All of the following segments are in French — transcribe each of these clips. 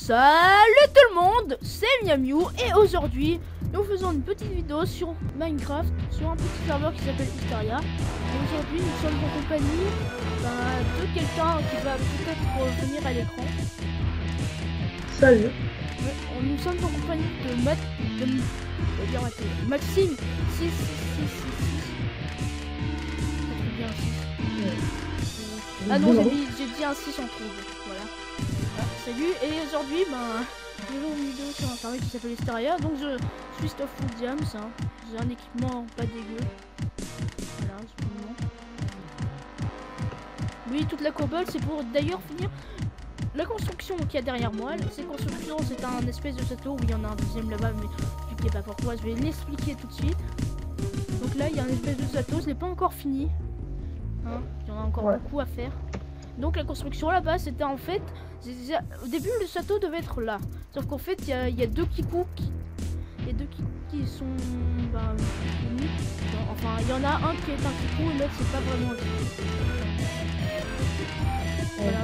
Salut tout le monde, c'est Miamiu et aujourd'hui nous faisons une petite vidéo sur Minecraft sur un petit serveur qui s'appelle Hysteria. Et aujourd'hui nous sommes en compagnie de quelqu'un qui va peut-être venir à l'écran. Salut. Nous sommes en compagnie de Maxime 666. Bien 6. Ah non, j'ai dit un 6 en trouve. Voilà. Salut, et aujourd'hui, nous faisons une vidéo sur un serveur qui s'appelle Hysteria. Donc je suis Stuff Full Diams, hein. J'ai un équipement pas dégueu. Voilà, simplement. Oui, toute la cobble, c'est pour d'ailleurs finir la construction qu'il y a derrière moi. Cette construction, c'est un espèce de château où il y en a un deuxième là-bas, mais je ne sais pas pourquoi, je vais l'expliquer tout de suite. Donc là, il y a un espèce de château, je l'ai pas encore fini. Hein, il y en a encore beaucoup à faire. Donc la construction là-bas, c'était en fait... Au début, le château devait être là. Sauf qu'en fait, il y a deux kikous qui sont... unis. Enfin, il y en a un qui est un kikou et l'autre, c'est pas vraiment un kikou. Voilà.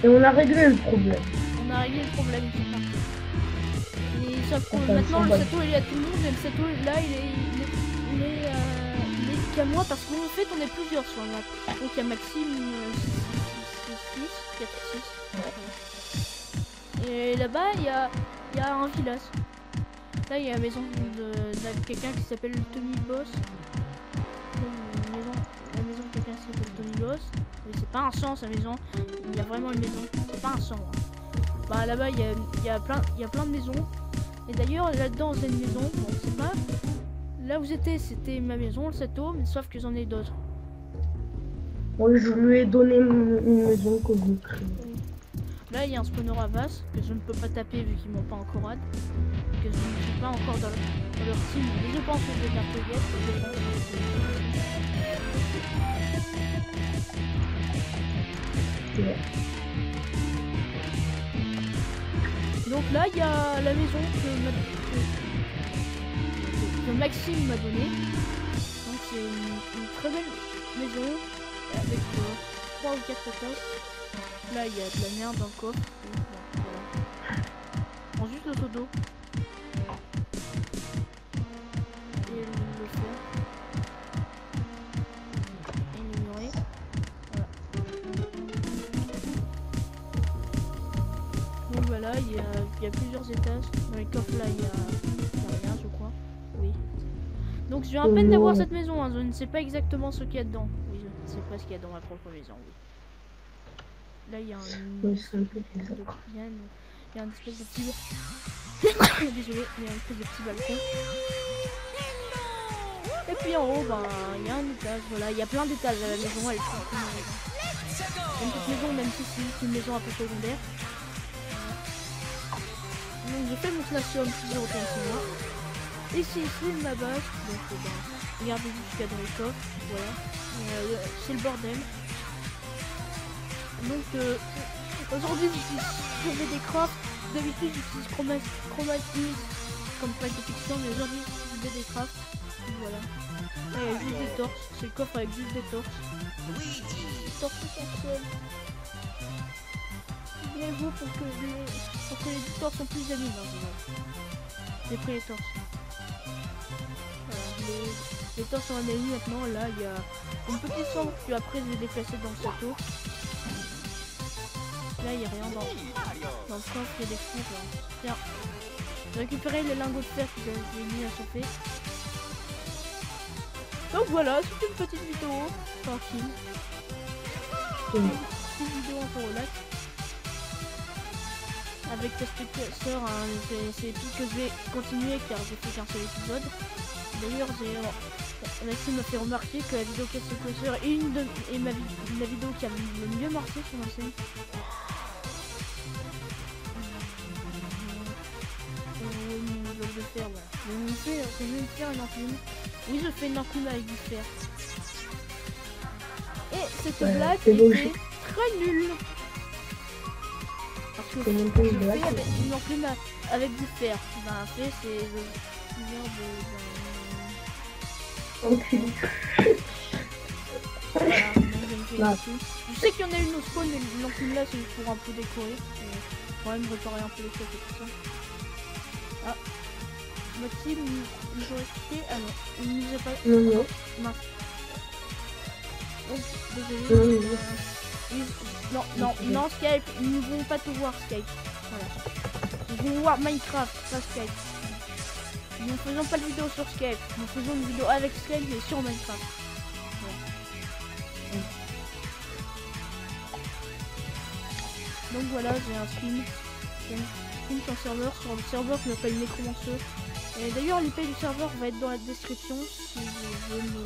Et on a réglé le problème. On a réglé le problème, c'est parti. Et sauf que maintenant, le château, il est à tout le monde. Et le château, là, il est qu'à moi parce qu'en fait, on est plusieurs sur la map. Donc, il y a Maxime... 4, 6. Et là-bas, il y a un village. Là, il y a la maison de quelqu'un qui s'appelle Tony Boss. La maison de quelqu'un qui s'appelle Tony Boss. Mais c'est pas un champ, sa maison. Il y a vraiment une maison. C'est pas un champ. Hein. Là-bas, il y a plein de maisons. Et d'ailleurs, là-dedans, c'est une maison. Bon, c'est pas. Là où j'étais, c'était ma maison, le château, mais sauf que j'en ai d'autres. Oui, je lui ai donné une maison que vous créez. Là, il y a un spawner à base que je ne peux pas taper vu qu'ils m'ont pas encore add. Que je ne suis pas encore dans leur team. Mais je pense que je vais faire Donc là, il y a la maison que Maxime m'a donnée. Donc c'est une très belle maison avec 3 ou 4 étages. Là, il y a de la merde dans le coffre. Voilà. Prends juste le seau d'eau. Et le fer. Et l'ignorer. Voilà. Donc voilà, il y a plusieurs étages. Dans les coffres, là, il y a rien, je crois. Oui. Donc je viens à peine d'avoir cette maison. Hein. Je ne sais pas exactement ce qu'il y a dedans. Oui, je ne sais pas ce qu'il y a dans ma propre maison. Oui. Là, il y a un espèce de petit... Désolé, il y a un espèce de petit balcon. Et puis en haut, il y a un étage. Voilà, il y a plein d'étages à la maison. Elle est tranquille. Une petite maison, même si c'est une maison un peu secondaire. Donc j'ai fait mon slashum toujours autant que moi. Ici, c'est ma base. Donc regardez jusqu'à dans les coffres. Voilà. C'est le bordel. Donc aujourd'hui je fais des crafts. D'habitude j'utilise Chromatis comme plaque de fiction, mais aujourd'hui je fais des crafts. Voilà. Là il y a juste des torches. C'est le coffre avec juste des torches. Torches essentielles. Souvenez-vous pour que les torches sont plus amies. J'ai pris les torches. Voilà, les torches sont amies maintenant. Là il y a une petite chambre que après je vais déplacer dans le château. Là, il n'y a rien dans le coffre, il y a des fours. Tiens, j'ai récupéré les lingots de fer que j'ai mis à chauffer. Donc voilà, c'est une petite vidéo tranquille. Une petite vidéo un peu relax. Avec ta spectateur, hein, c'est tout que je vais continuer car j'ai fait qu'un seul épisode. D'ailleurs, Maxime m'a fait remarquer que la vidéo Casse-Cosseur est la vidéo qui a le mieux marché sur ma chaîne. Faire, voilà. Je vais faire une enclume. Oui, je fais une enclume avec du fer. Et cette blague était très nulle. Parce que je fais avec une enclume avec du fer. En fait, c'est le genre de... Ok. Voilà, donc je vais me fait Ouais. dessus. Je sais qu'il y en a une au spawn, mais l'enclume là c'est juste pour un peu décorer. Quand même réparer un peu les choses et tout ça. Ah. Maxime, il nous aurait quitté. Ah non, il nous a pas. Non, non. Mince. Oh, désolé. Non, non. Non, non, non, Skype, ils ne vont pas te voir, Skype. Voilà. Ils vont voir Minecraft, pas Skype. Nous ne faisons pas de vidéo sur Skype. Nous faisons une vidéo avec Skype et sur Minecraft. Voilà. Donc voilà, j'ai un skin. J'ai un skin sur un serveur, sur le serveur qui s'appelle Necromancer. Et d'ailleurs, l'IP du serveur va être dans la description si vous voulez nous...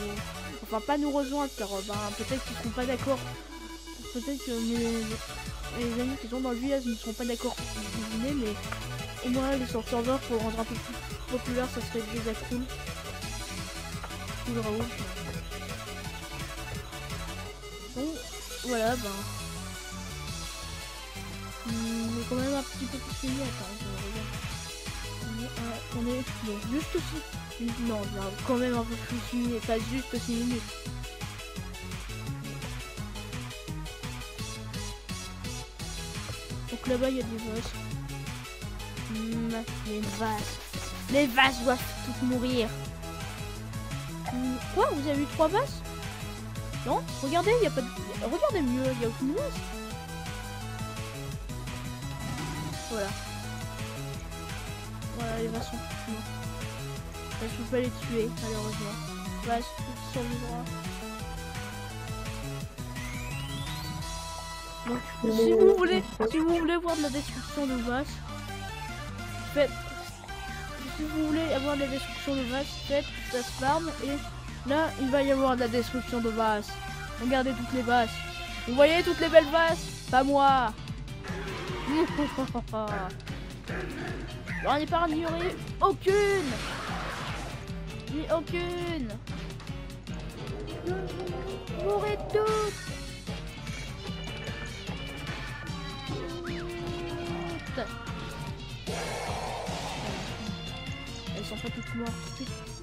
Enfin, pas nous rejoindre, car peut-être qu'ils ne seront pas d'accord. Peut-être que mes amis qui sont dans le village ne seront pas d'accord pour cuisiner, mais au moins aller sur le serveur pour le rendre un peu plus populaire, ça serait déjà cool. Cool Raoul. Bon, voilà, on est quand même un petit peu plus fini. Attends, je regarde. On est bon, juste aussi. Non, quand même un peu plus fini, pas juste 6 minutes. Donc là-bas il y a des vaches. Les vaches. Les vaches doivent toutes mourir. Quoi? Vous avez eu 3 vaches? Non? Regardez, il y a pas de... Regardez mieux, il n'y a aucune vache. Voilà. Voilà, les vaches sont toutes mortes. Là, je peux pas les tuer, malheureusement. Vache, tu survivras. Donc, si vous voulez voir de la destruction de vaches, faites. Si vous voulez avoir de la destruction de vaches, faites ça farm et là il va y avoir de la destruction de vaches. Regardez toutes les vaches. Vous voyez toutes les belles vaches? Pas moi. J'en épargnerai aucune. Ni aucune. Vous mourrez toutes. Elles sont pas toutes mortes.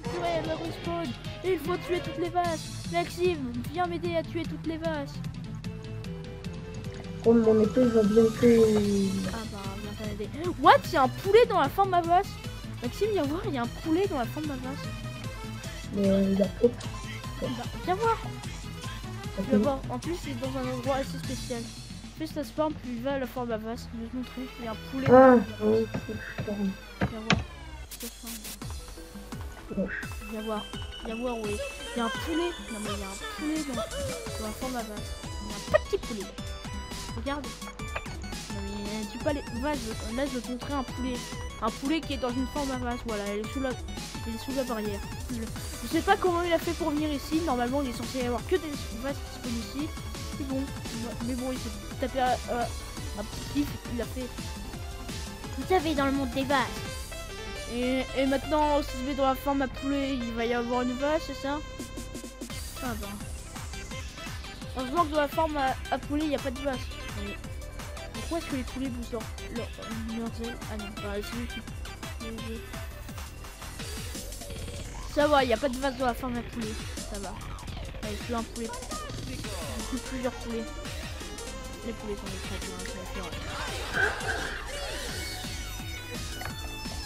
Purée, elles me respawn. Il faut tuer toutes les vaches. Maxime, viens m'aider à tuer toutes les vaches. Oh, mon épée va bientôt... Ah bah, viens t'aider. What? Il y a un poulet dans la forme de ma vache. Maxime, viens voir, il y a un poulet dans la forme de ma vache. Mais il a trop. Bah, viens voir. Viens voir. En plus, c'est dans un endroit assez spécial. Plus ça spawn, plus il va à la forme de la vache. Je vais te montrer. Il y a un poulet. Ah, Viens voir. Viens voir. Viens voir où est. Il y a un poulet. Non mais il y a un poulet dans la forme de la vache. Il y a un petit poulet. Regarde. Non mais tu peux aller. Vache, là je vais te montrer un poulet. Un poulet qui est dans une forme de vache. Voilà, il est sous la barrière. Je sais pas comment il a fait pour venir ici. Normalement il est censé y avoir que des vaches qui spawnent ici. Mais bon, il s'est tapé un petit kiff. Il a fait. Vous savez, dans le monde des vaches. Et maintenant, si je vais dans la forme à poulet, il va y avoir une vache, c'est ça? Ah bah. Heureusement que dans la forme à poulet, il n'y a pas de vache. Mais pourquoi est-ce que les poulets bougent leurs ailes? Ah non, bah, c'est lui qui... Ça va, il n'y a pas de vache dans la forme à poulet. Ça va. Avec plus un poulet. Du coup, plusieurs poulets. Les poulets sont des traîtres,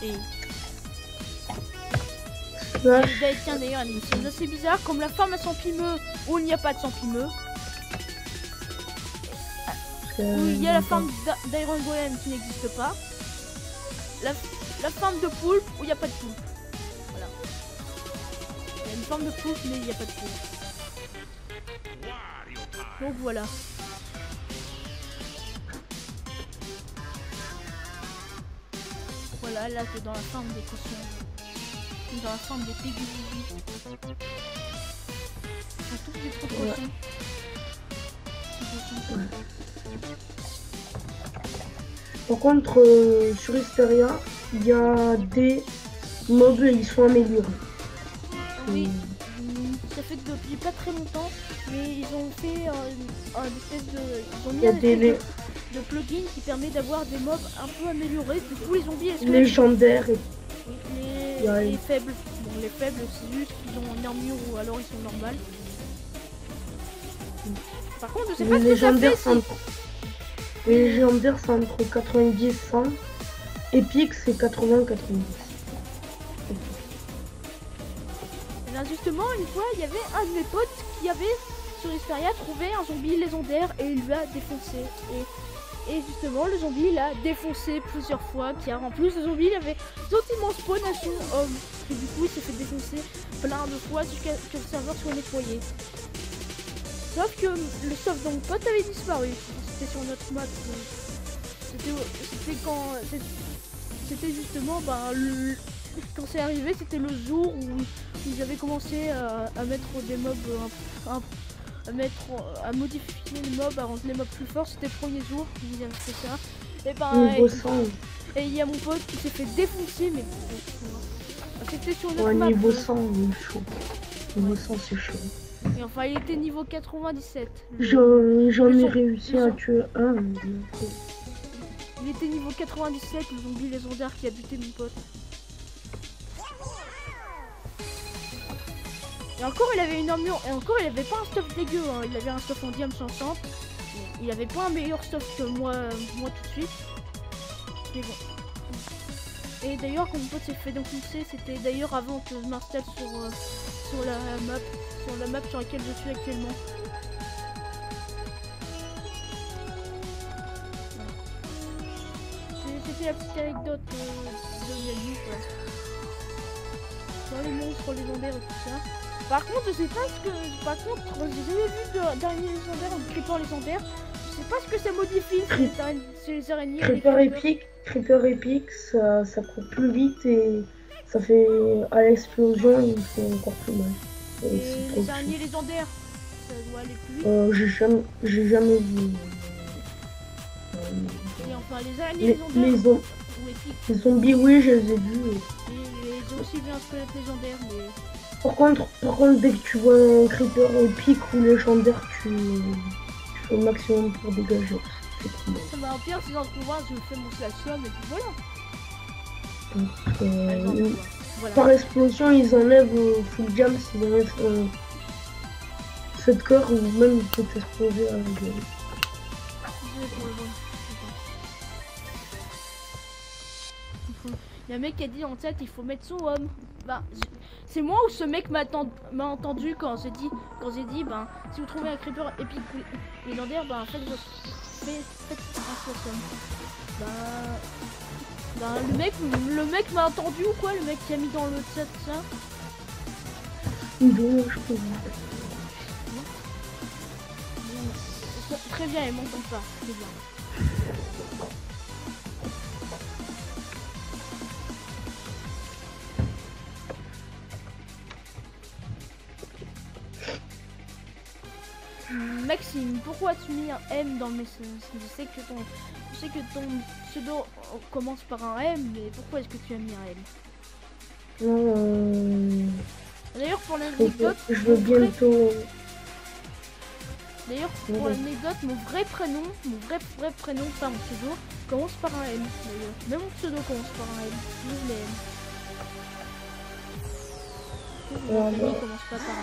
Et... Tiens d'ailleurs, c'est assez bizarre, comme la forme à champimeux où il n'y a pas de champimeux. Où il y a la forme d'Iron Golem qui n'existe pas. La forme de poulpe où il n'y a pas de poulpe. Voilà. Il y a une forme de poulpe mais il n'y a pas de poulpe. Donc voilà. Voilà, là c'est dans la forme des cochons. Dans la forme des piggy. Je trouve des trop cochons. Par contre, sur Hysteria, il y a des mobs, ils sont améliorés. Oui, ça fait depuis pas très longtemps, mais ils ont fait un espèce de... Ils ont mis un espèce de plugin qui permet d'avoir des mobs un peu améliorés. Du coup, les zombies légendaires et... les faibles. Bon, les faibles, c'est juste qu'ils ont une armure ou alors ils sont normales. Par contre, je sais pas Les ce que ça légendaires, fait c'est entre... Les légendaires, c'est entre 90 et 100. Épique, c'est 80-90. Et bien justement, une fois, il y avait un de mes potes qui avait, sur Hysteria, trouvé un zombie légendaire et il l'a défoncé. Et justement, le zombie l'a défoncé plusieurs fois, car en plus, le zombie il avait gentiment spawn à son homme. Et du coup, il s'est fait défoncer plein de fois jusqu'à ce que le serveur soit nettoyé. Sauf que le sauve de mon pote avait disparu. C'était sur notre map. C'était quand... C'était justement, quand c'est arrivé, c'était le jour où ils avaient commencé à mettre des mobs, à modifier les mobs, à rendre les mobs plus forts. C'était le premier jour où ils avaient fait ça. Niveau 100. Et il y a mon pote qui s'est fait défoncer, mais c'était sur notre Ouais, map. niveau 100, il est chaud. Niveau 100, c'est chaud. Et enfin, il était niveau 97. J'en ai réussi à tuer un. Il était niveau 97, le zombie légendaire qui a buté mon pote. Et encore, il avait une armure. Et encore, il avait pas un stuff dégueu. Hein. Il avait un stuff en diam 500. Il avait pas un meilleur stuff que moi tout de suite. Mais bon. Et d'ailleurs, quand mon pote s'est fait défoncer, c'était d'ailleurs avant que je m'installe sur la map sur laquelle je suis actuellement. C'était la petite anecdote de Yannick, ouais. Dans les monstres légendaires et tout ça. Par contre, je sais pas ce que... Par contre, j'ai jamais vu d'araignée légendaire ou de creeper légendaire. Je sais pas ce que ça modifie sur les araignées. Creeper épique, ça court plus vite et ça fait... À l'explosion, il fait encore plus mal. Et les araignées légendaires, ça doit aller plus vite. J'ai jamais vu... Et enfin, les araignées légendaires les zombies, oui, je les ai vus. Et j'ai aussi vu un squelette légendaire, mais... Par contre, dès que tu vois un creeper épique ou légendaire, tu fais le maximum pour dégager. C'est trop bon. Ça m'a un pire, si j'en trouve un, je fais mon slasher, et puis voilà. Donc, voilà. Par explosion, ils enlèvent full jam, s'ils enlèvent 7 cœurs ou même ils peuvent exploser à la gueule. Il y a un mec qui a dit en chat il faut mettre son homme. C'est moi ou ce mec m'a entendu quand j'ai dit si vous trouvez un creeper épique légendaire faites un somme. Le mec m'a entendu ou quoi, le mec qui a mis dans le chat ça. Non, je peux pas. Très bien, il m'entend pas, c'est bien. Maxime, pourquoi as-tu mis un M dans le message? Je sais que ton pseudo commence par un M, mais pourquoi est-ce que tu as mis un M? D'ailleurs, pour l'anecdote, je veux bientôt... D'ailleurs, pour l'anecdote, mon vrai prénom, pas mon pseudo, commence par un M. Même mon pseudo commence par un M. Vive les M. Mon commence pas par un M.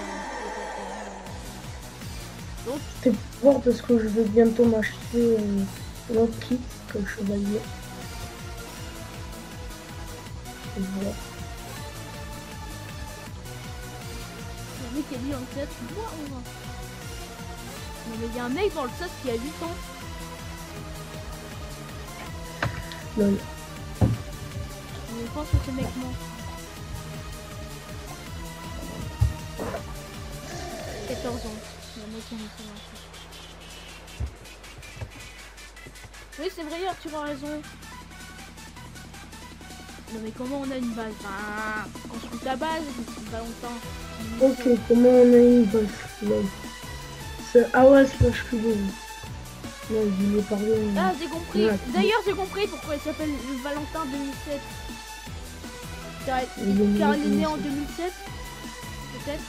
Donc, c'est fort parce que je veux bientôt m'acheter un autre kit comme chevalier. Et voilà. Le mec a dit dans le chat, non mais il y a un mec dans le chat qui a 8 ans. Non. Je pense que ce mec ment. 14 ans. Oui, c'est vrai, tu as raison. Non mais comment on a une base? Construis ta base, pas longtemps. Ok, comment on a une base? Ah ouais, c'est parce que bon. Non, je voulais parler. Ah, j'ai compris. D'ailleurs, j'ai compris pourquoi il s'appelle le Valentin 2007. Car il est né en 2007, peut-être.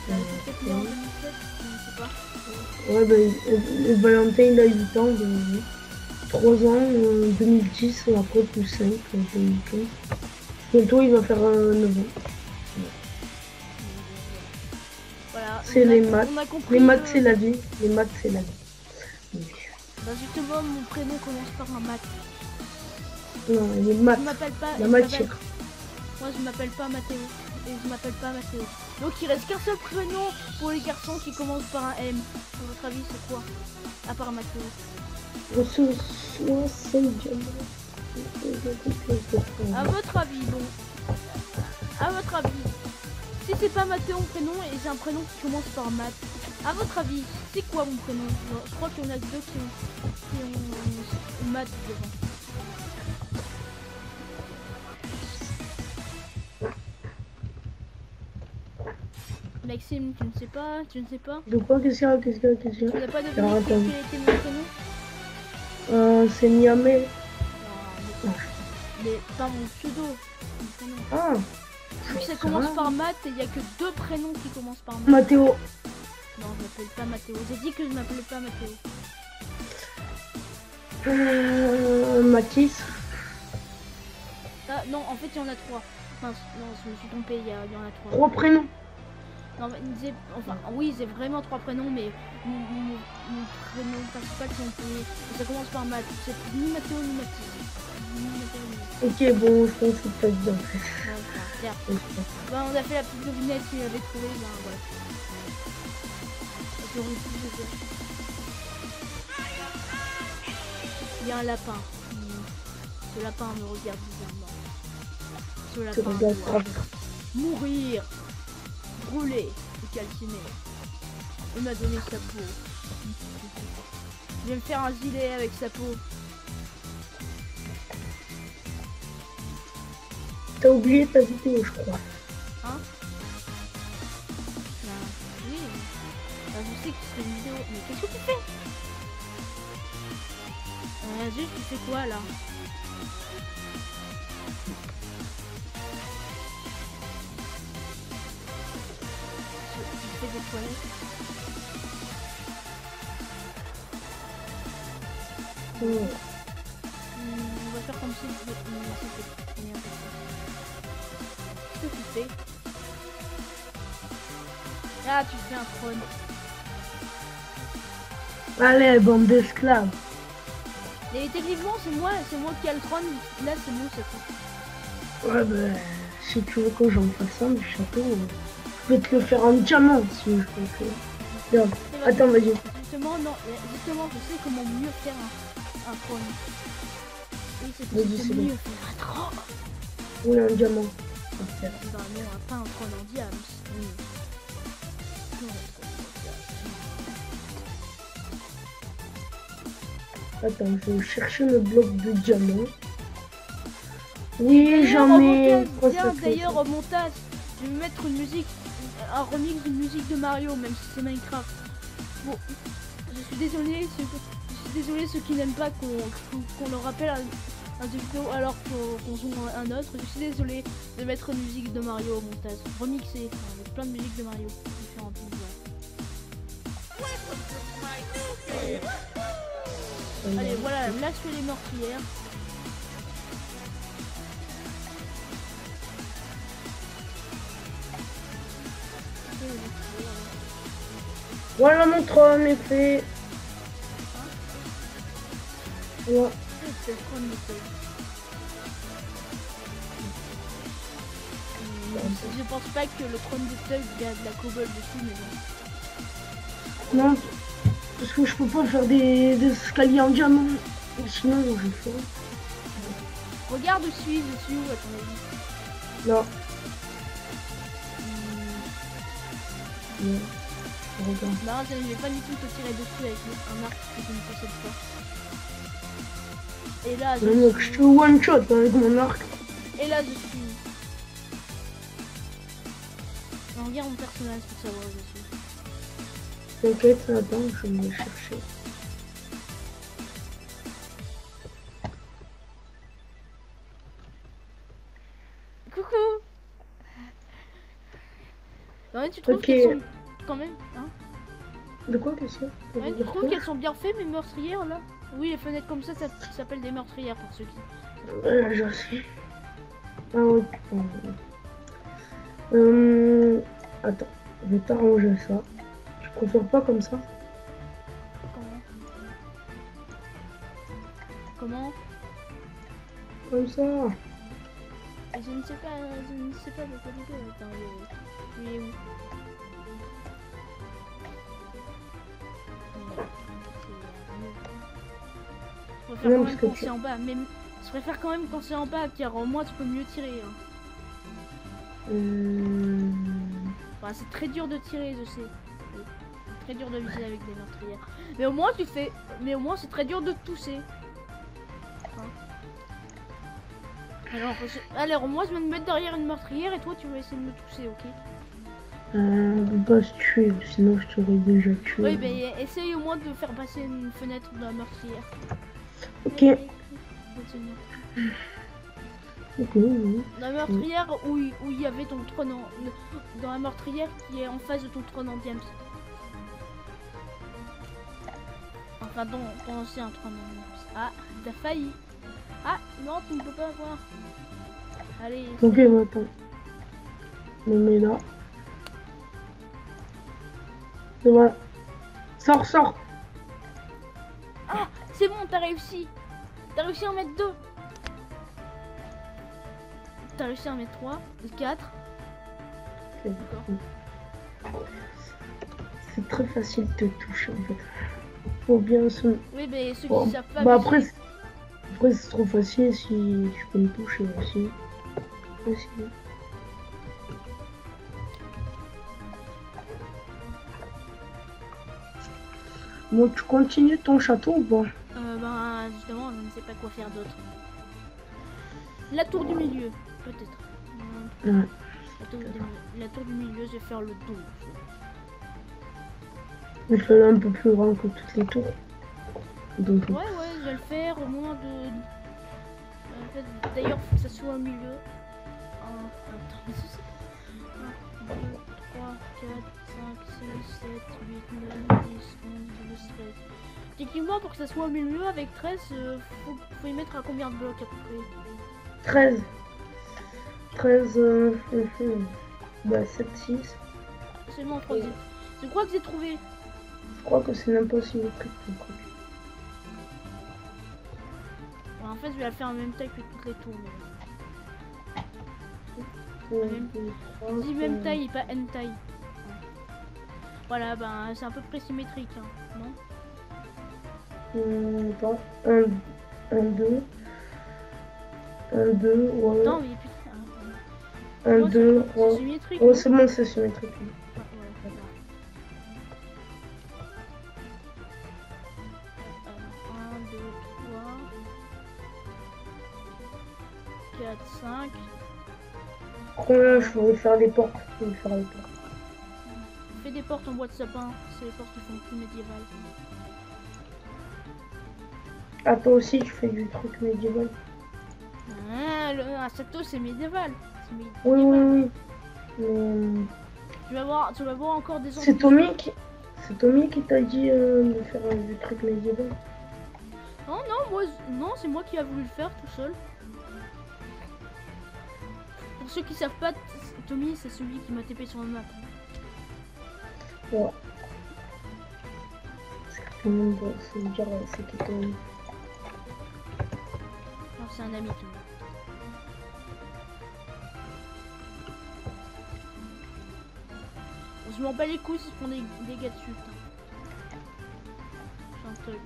Peut-être né en 2007, je ne sais pas. Ouais, le Valentin il a 8 ans, 3 ans, 2010, après plus 5, 2015. Bientôt il va faire 9 ans. Voilà. c'est les maths. On a compris. Les maths, c'est la vie. Les maths, c'est la vie. Oui. Bah justement, mon prénom commence par un math. Non, les Je maths. m'appelle pas. La matière. Moi, je m'appelle pas Mathéo. Et je m'appelle pas Mathéo. Donc, il reste qu'un seul prénom pour les garçons qui commence par un M. À votre avis, c'est quoi? À part Mathéo. À votre avis, bon. À votre avis. Si c'est pas Mathéo mon prénom et j'ai un prénom qui commence par Math. À votre avis, c'est quoi mon prénom? Je crois qu'il y en a deux qui ont Math devant. Maxime, tu ne sais pas, tu ne sais pas. De quoi? Qu'est-ce qu'il y a? Qu'est-ce qu'il y a? Qu'est-ce qu'il y Tu a? n'as pas deviné Alors, quel attends. était mon prénom? C'est Niamey. Non, mais pas mon pseudo. Mon prénom. Ah. Vu que ça commence par Math et il n'y a que deux prénoms qui commencent par Math. Mathéo. Non, je m'appelle pas Mathéo. J'ai dit que je m'appelais pas Mathéo. Mathis. Ah, non, en fait, il y en a trois. Mince, non, je me suis trompé, il y en a trois. Trois prénoms. Non, mais enfin, oui, c'est vraiment trois prénoms, mais mon prénom principal, c'est mon premier. Et ça commence par Math. C'est ni Mathéo ni Mathis. Ni Mathéo ni Mathis. Ok, bon, je pense que c'est pas bien. Ouais, c'est clair. Bah, on a fait la petite devinette qu'il avait trouvé, ben voilà. J'aurais pu le dire. Il y a un lapin. Ce lapin me regarde bizarrement. Ce lapin doit mourir, brûler et calciner. Il m'a donné sa peau. Je vais me faire un gilet avec sa peau. T'as oublié ta vidéo, je crois. Hein? Oui. Je sais que c'est une vidéo. Mais qu'est-ce que tu fais? Juste, tu fais quoi là? Tu fais des toilettes? On va faire comme si c'était. Qu'est-ce que tu fais? Ah, tu fais un trône. Allez, bande d'esclaves. Et techniquement, c'est moi qui a le trône. Là, c'est moi, c'est tout. Ouais, bah, si tu veux que j'en fasse un du château, je vais te le faire en diamant si je peux le faire. Non. Attends, vas-y. Justement, non, justement, je sais comment mieux faire un trône. Oui, c'est mieux faire un trône. Oui, un diamant. Bah non, pas un trône en diamant. Attends, je vais chercher le bloc de diamant. Oui, j'en ai. D'ailleurs, au montage, je vais mettre une musique, un remix d'une musique de Mario, même si c'est Minecraft. Bon, je suis désolé ceux qui n'aiment pas qu'on leur rappelle un tuto alors qu'on joue un autre. Je suis désolé de mettre une musique de Mario au montage, remixée, avec plein de musiques de Mario différentes. Allez, voilà, là je fais les meurtrières. Voilà mon trône est fait. Ouais. C'est le trône de feuille. Je pense pas que le trône de feuille il y a de la cobble dessus, mais bon. Non, parce que je peux pas faire des escaliers en diamant. Sinon, je fais. Regarde où je suis où à ton avis? Non. Non. Regarde. Non, je vais pas du tout te tirer dessus avec un arc que je ne possède pas. Et là, Je te one shot avec mon arc. Et là, je suis. On regarde mon personnage pour savoir où je suis. T'inquiète, attends, je vais le chercher. Coucou. Ouais, tu trouves qu'elles sont quand même, hein? De quoi qu'est-ce que Ouais, tu trouves qu'elles sont bien faites mes meurtrières là? Oui, les fenêtres comme ça s'appelle des meurtrières pour ceux qui. Ouais, je sais. Ah ok. Attends. Je vais t'arranger ça. Tu préfères pas comme ça? Comment? Comment? Comme ça. Je ne sais pas, je ne sais pas de quoi tu parles. Attends, il est où? Je préfère Non, quand parce même que quand c'est en bas, mais je préfère quand même quand c'est en bas, car au moins tu peux mieux tirer. Hein. Enfin, c'est très dur de tirer, je sais. C'est très dur de viser avec des meurtrières. Mais au moins tu fais. Mais au moins c'est très dur de tousser. Hein. Alors moi je vais me mettre derrière une meurtrière et toi tu vas essayer de me tousser, ok? De pas se tuer, sinon je t'aurais déjà tué. Oui, mais essaye au moins de faire passer une fenêtre de la meurtrière. Ok. Ok, oui. La meurtrière où il y avait ton trône dans la meurtrière qui est en face de ton trône en James. Enfin, dans ton ancien trône en James. Ah, t'as failli. Ah, non, tu ne peux pas avoir. Allez. Ok, mais attends. Je me mets là. C'est bon. Sors, sors. Ah, c'est bon, t'as réussi. T'as réussi à en mettre 2. T'as réussi à en mettre 3, 4. C'est très facile de toucher en fait. Faut bien se. Oui, mais ceux Bon. qui savent pas. Bah après c'est trop facile si tu peux me toucher aussi. Aussi. Bon, tu continues ton château ou pas? Ben, justement, je ne sais pas quoi faire d'autre. La tour du milieu, peut-être. Ouais. La tour du milieu, je vais faire le dos. Je fais un peu plus grand que toutes les tours. Donc, Ouais, je vais le faire au moins de. En fait, d'ailleurs, faut que ça soit au milieu. Attends, 1, 2, 3, 4, 5, 6, 7, 8, 9, 10, 11, 12, 13. Techniquement, pour que ça soit au milieu avec 13, faut y mettre à combien de blocs à peu près? 13. 13. Bah, 7, 6. Seulement 3 zip. Je crois que j'ai trouvé. Je crois que c'est même pas si le truc. En fait, je vais la faire en même taille que toutes les tours. Dis même taille et pas n taille. Voilà, ben c'est à peu près symétrique, hein, non? Attends, 1, 2. 1, 2, ouais. Non, mais putain. 1, 2, c'est ouais. symétrique. Oh, c'est bon, c'est symétrique. Ouais, d'accord. 1, 2, 3, 4, 5. Ouais, je vais faire les portes. Fais des portes en bois de sapin. C'est les portes qui sont plus médiévales. Ah, toi aussi, tu fais du truc médiéval. Ah, un château, c'est médiéval. Oui. Tu vas voir encore des C'est Tommy qui t'a dit de faire du truc médiéval. Non, c'est moi qui a voulu le faire tout seul. Pour ceux qui savent pas, Tommy, c'est celui qui m'a TP sur la map. Ouais. Parce que tout le monde doit se dire c'est qui Tommy. Non, c'est un ami Tommy. Je m'en bats les couilles si je prends des dégâts dessus. J'ai un truc.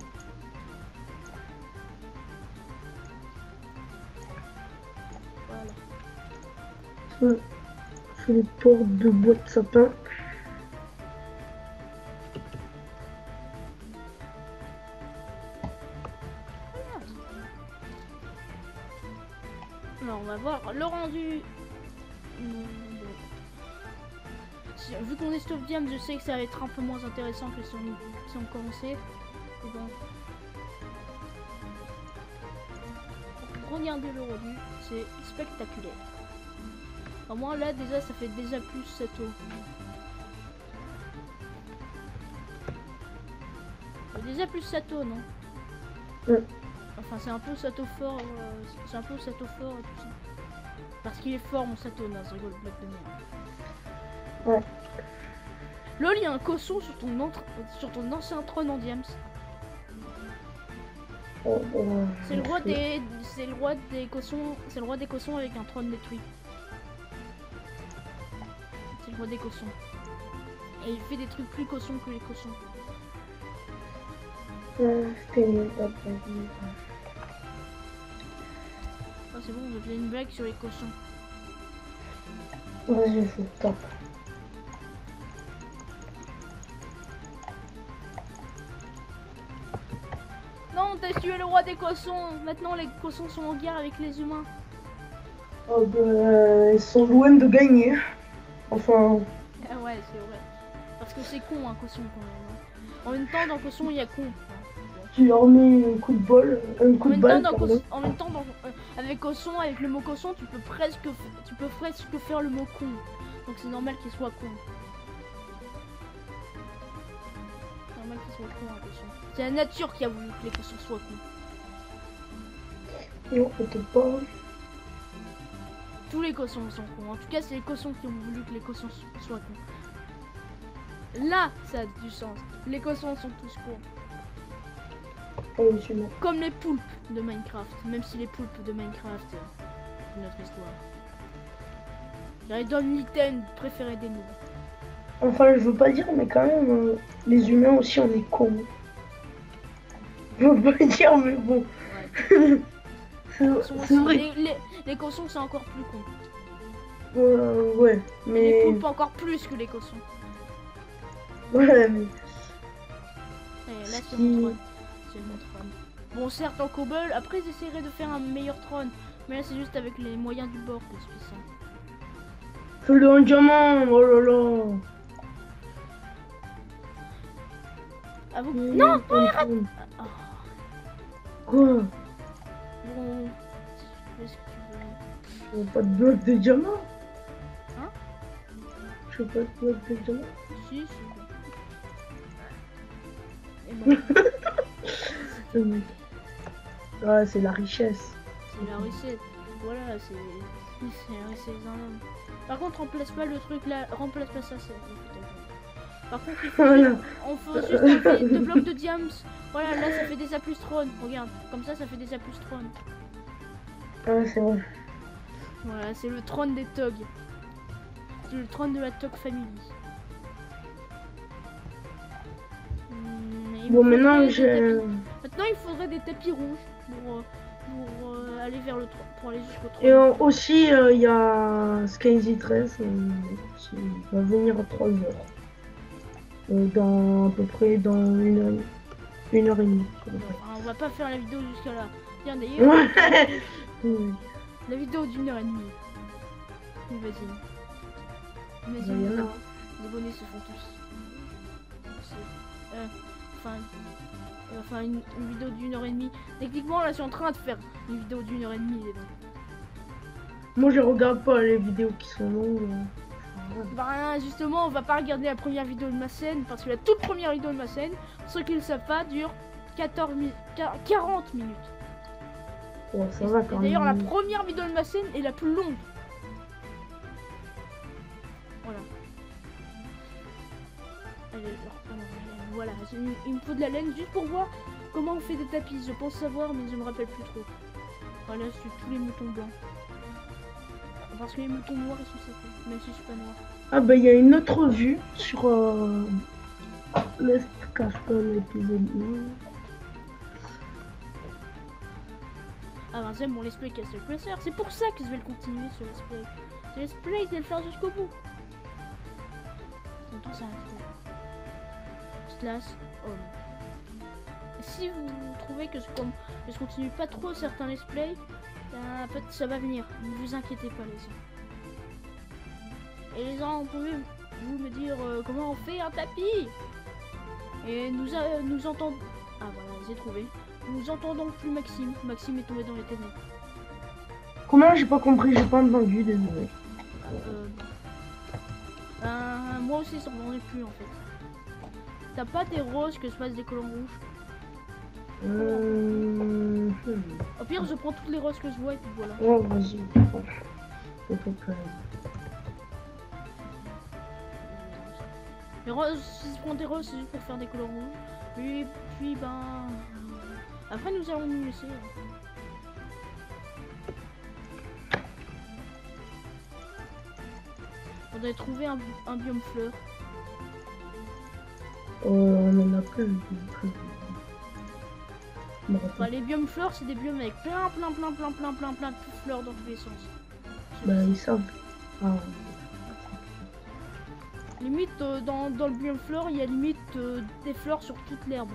Voilà. Je fais les portes de bois de sapin. Alors, on va voir le rendu. Vu qu'on est stop jam, je sais que ça va être un peu moins intéressant que si on commençait. Et bon. Regardez le rendu, c'est spectaculaire. Au moins là déjà ça fait déjà plus Sato. Déjà plus Sato, non? Ouais. Enfin c'est un peu Sato fort, c'est un peu Sato fort et tout ça. Parce qu'il est fort mon Sato, non, je rigole, bloc de merde. Ouais. Lol, il y a un cosson sur sur ton ancien trône en diams. C'est le roi des cossons. C'est le roi des cossons avec un trône détruit. C'est le roi des cossons. Et il fait des trucs plus cossons que les cossons. Ah, c'est bon, on a fait une blague sur les cossons. Vas-y, je tape. Non, t'as tué le roi des cossons. Maintenant, les cossons sont en guerre avec les humains. Oh, ils sont loin de gagner. Enfin. Ah ouais, c'est vrai. Parce que c'est con, un cosson quand même. En même temps, dans cosson, il y a con. Tu leur mets un coup de bol, un coup de balle. En même temps, avec cosson, avec le mot cosson, tu peux presque faire le mot con. Donc c'est normal qu'il soit con. C'est normal qu'il soit con, un cosson. C'est la nature qui a voulu que les cossons soient cons. Non, peut-être pas. Tous les cossons sont cons. En tout cas, c'est les cossons qui ont voulu que les cossons soient cons. Là, ça a du sens. Les cossons sont tous cons. Oh, comme les poulpes de Minecraft. Même si les poulpes de Minecraft, c'est notre histoire. J'aurais donné l'item préféré des noobs. Enfin, je veux pas dire, mais quand même, les humains aussi, on est cons. Je veux pas dire, mais bon. Ouais. c'est vrai. Les cossons, c'est encore plus con. Ouais, mais... Les poulpes encore plus que les cossons. Ouais, mais... Et là, c'est mon trône. C'est mon trône. Bon, certes, en cobble, après, j'essaierai de faire un meilleur trône. Mais là, c'est juste avec les moyens du bord que je fais ça. Fais-le en diamant, oh là là. Ah vous... Non, non, arrête. Oh. Quoi? Bon, fais ce que tu veux. Pas de bloc de diamant? Hein? Je veux pas de bloc de diamant. Si, si. Et bon. Ouais, c'est la richesse. C'est la richesse. Voilà, c'est la richesse d'un homme. Par contre, remplace pas le truc là. Remplace pas ça, c'est... Par contre, il faut Voilà. on fait juste un fait de blocs de diams. Voilà, là, ça fait des A plus trône. Regarde, comme ça fait des A plus trône. Ouais, c'est vrai. Voilà, c'est le trône des Tog. C'est le trône de la Tog Family. Bon, maintenant, Maintenant, il faudrait des tapis rouges pour aller vers le pour aller jusqu'au trône. Et aussi, il y a Skyzy 13 qui va venir à 3 heures. Dans à peu près dans 1h30. On va pas faire la vidéo jusqu'à là. Tiens, d'ailleurs, la vidéo d'1h30. Vas-y. Vas-y, les abonnés se font tous. Enfin, une vidéo d'1h30. Techniquement, là, je suis en train de faire une vidéo d'1h30. Moi, je regarde pas les vidéos qui sont longues. Bah, justement, on va pas regarder la première vidéo de ma chaîne parce que la toute première vidéo de ma chaîne, ceux qui ne le savent pas, dure 40 minutes. Oh, ça va quand même. D'ailleurs, la première vidéo de ma chaîne est la plus longue. Voilà. Allez, voilà, il me faut de la laine juste pour voir comment on fait des tapis. Je pense savoir, mais je me rappelle plus trop. Voilà, c'est tous les moutons blancs. Parce que les moutons noirs, ils sont séparés, même si je suis pas noir. Ah bah, il y a une autre vue sur l'Est cache pas l'épisode 1. Ah bah, j'aime mon let's play Castle Crasher. C'est pour ça que je vais le continuer sur let's play. Ce let's play, je vais le faire jusqu'au bout. Attends, ça slash home. Si vous trouvez que je continue pas trop certains let's play, en fait ça va venir, ne vous inquiétez pas les gens. Et les gens, vous pouvez vous me dire comment on fait un tapis. Et nous entendons... Ah voilà, j'ai trouvé. Nous entendons plus Maxime. Maxime est tombé dans les ténèbres. Comment? J'ai pas compris, j'ai pas entendu, désolé. Moi aussi ça m'en est plus en fait. T'as pas des roses que je fasse des colons rouges? Au pire, je prends toutes les roses que je vois et puis voilà. Oh, vas-y. Les roses, si je prends des roses, c'est juste pour faire des couleurs rouges. Et puis, ben... Après, nous allons nous laisser. Faudrait trouver un biome fleur. On en a plus. Enfin, les biomes fleurs, c'est des biomes avec plein de fleurs dans tous les sens. Bah, ils savent. Ah. Limite, dans le biome fleur, il y a limite des fleurs sur toute l'herbe.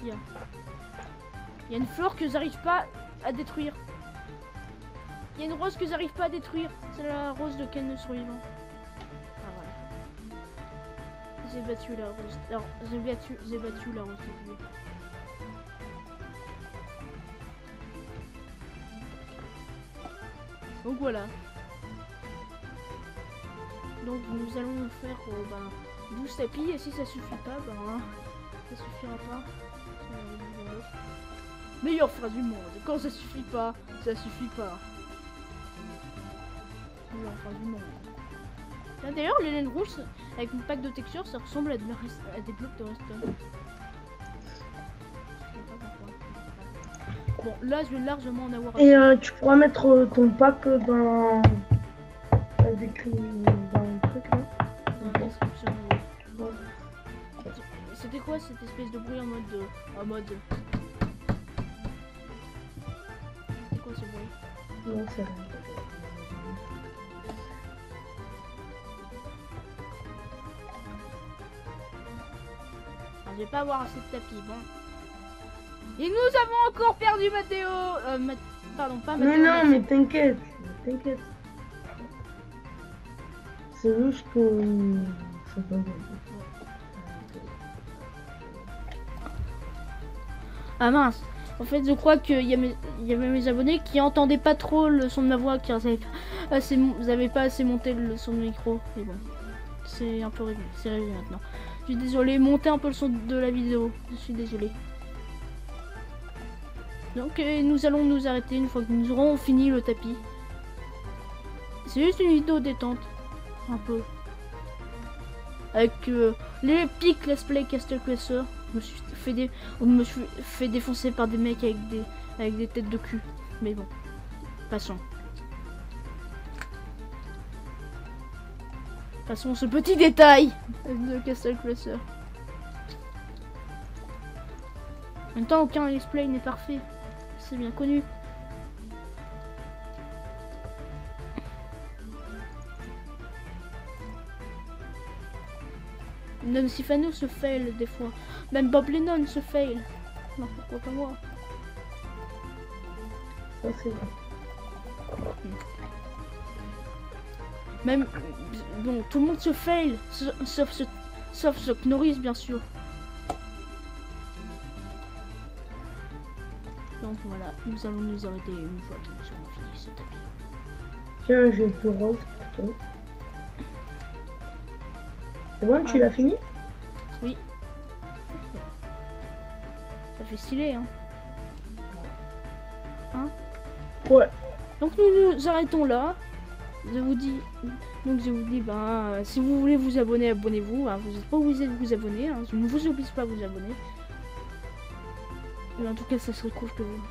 Il y a une fleur que j'arrive pas à détruire. Il y a une rose que j'arrive pas à détruire. C'est la rose de Ken le survivant. Ah voilà. J'ai battu la rose. Alors, j'ai battu la rose de bleu. Donc voilà. Donc nous allons faire 12 tapis et si ça suffit pas, ça suffira pas. Meilleure phrase du monde. Quand ça suffit pas, ça suffit pas. Meilleure phrase du monde. Là d'ailleurs les laines rouges avec une pack de texture ça ressemble à des blocs de redstone. Bon là je vais largement en avoir. Et tu pourras mettre ton pack dans le truc là. Dans la description. Ouais. C'était quoi cette espèce de bruit en mode C'est quoi ce bruit? Non, c'est rien. Alors, je vais pas avoir assez de tapis, bon. Et nous avons encore perdu Mathéo. Pardon, pas Mathéo. Mais non, mais t'inquiète. C'est juste que... c'est pas bon. Ah mince. En fait, je crois qu'il y avait mes abonnés qui entendaient pas trop le son de ma voix, car vous avez pas assez monté le son de micro. Mais bon, c'est un peu réglé. C'est réglé maintenant. Je suis désolé, montez un peu le son de la vidéo. Je suis désolé. Donc nous allons nous arrêter une fois que nous aurons fini le tapis. C'est juste une vidéo détente. Un peu. Avec les pics Let's Play Castle Crasher. Je me suis fait défoncer par des mecs avec des têtes de cul. Mais bon, passons. Passons ce petit détail de Castle Crasher. En même temps, aucun Let's Play n'est parfait. C'est bien connu. Même Sifano se fail des fois. Même Bob Lennon se fail. Non, pourquoi pas moi? Ça, c'est vrai. Même... Bon, tout le monde se fail. Sauf ce Knorris, bien sûr. Donc voilà, nous allons nous arrêter une fois que nous aurons fini ce tapis. Tiens, j'ai tout rose pour toi. C'est bon, tu l'as fini? Oui. Ça fait stylé, hein. Ouais. Donc nous nous arrêtons là. Je vous dis, si vous voulez vous abonner, abonnez-vous. Hein. Vous n'êtes pas obligé de vous abonner. Hein. Je ne vous oblige pas à vous abonner. Mais en tout cas, ça serait cool que vous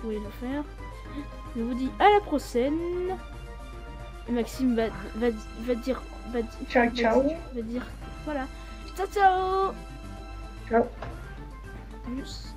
pourriez le faire. Je vous dis à la prochaine. Et Maxime va dire Ciao. va dire voilà. Ciao ciao. Ciao. Plus.